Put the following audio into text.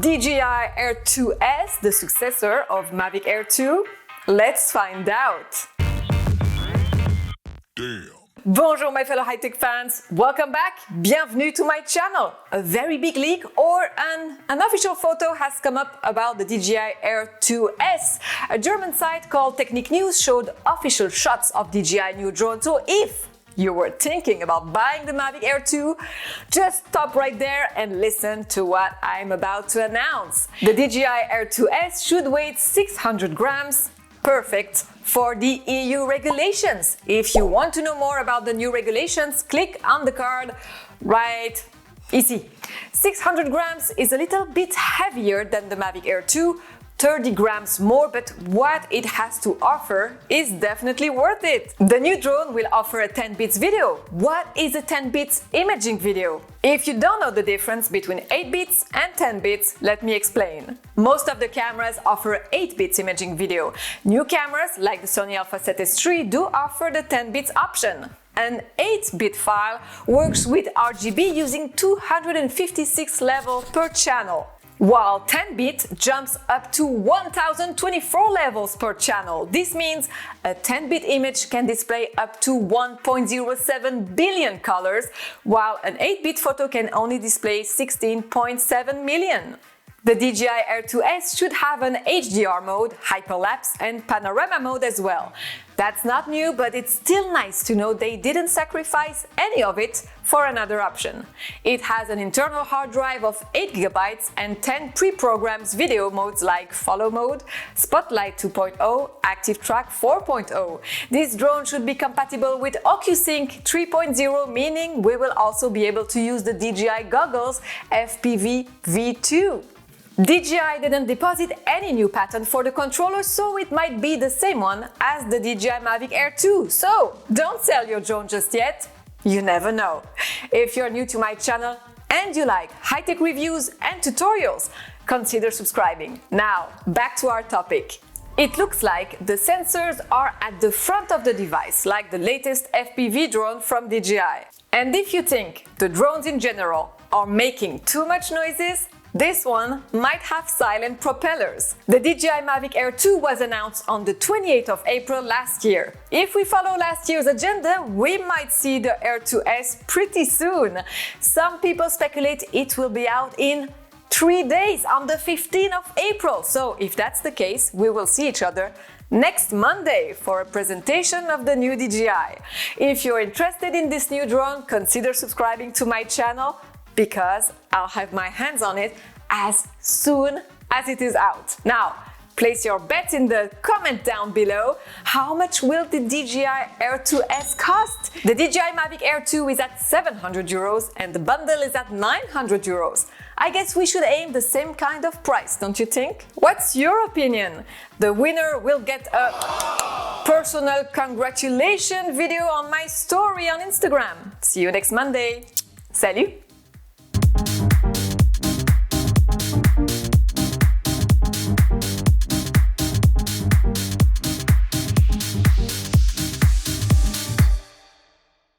DJI Air 2S, the successor of Mavic Air 2? Let's find out! Damn. Bonjour my fellow high-tech fans, welcome back, bienvenue to my channel. A very big leak or an unofficial photo has come up about the DJI Air 2S. A German site called Technique News showed official shots of DJI new drone, so if you were thinking about buying the Mavic Air 2, just stop right there and listen to what I'm about to announce. The DJI Air 2S should weigh 600 grams, perfect for the EU regulations. If you want to know more about the new regulations, click on the card right ici. 600 grams is a little bit heavier than the Mavic Air 2, 30 grams more, but what it has to offer is definitely worth it. The new drone will offer a 10 bits video. What is a 10 bits imaging video? If you don't know the difference between 8 bits and 10 bits, let me explain. Most of the cameras offer 8 bits imaging video. New cameras like the Sony Alpha-7 III do offer the 10 bits option. An 8-bit file works with RGB using 256 levels per channel, while 10-bit jumps up to 1024 levels per channel. This means a 10-bit image can display up to 1.07 billion colors, while an 8-bit photo can only display 16.7 million. The DJI Air 2S should have an HDR mode, hyperlapse and panorama mode as well. That's not new, but it's still nice to know they didn't sacrifice any of it for another option. It has an internal hard drive of 8 GB and 10 pre-programmed video modes like Follow Mode, Spotlight 2.0, Active Track 4.0. This drone should be compatible with OcuSync 3.0, meaning we will also be able to use the DJI goggles FPV V2. DJI didn't deposit any new patent for the controller, so it might be the same one as the DJI Mavic Air 2. So don't sell your drone just yet, you never know. If you're new to my channel and you like high-tech reviews and tutorials, consider subscribing. Now, back to our topic. It looks like the sensors are at the front of the device, like the latest FPV drone from DJI. And if you think the drones in general are making too much noises, this one might have silent propellers. The DJI Mavic Air 2 was announced on the 28th of April last year. If we follow last year's agenda, we might see the Air 2S pretty soon. Some people speculate it will be out in 3 days on the 15th of April. So if that's the case, we will see each other next Monday for a presentation of the new DJI. If you're interested in this new drone, consider subscribing to my channel, because I'll have my hands on it as soon as it is out. Now, place your bets in the comment down below. How much will the DJI Air 2S cost? The DJI Mavic Air 2 is at 700 euros and the bundle is at 900 euros. I guess we should aim the same kind of price, don't you think? What's your opinion? The winner will get a personal congratulations video on my story on Instagram. See you next Monday. Salut!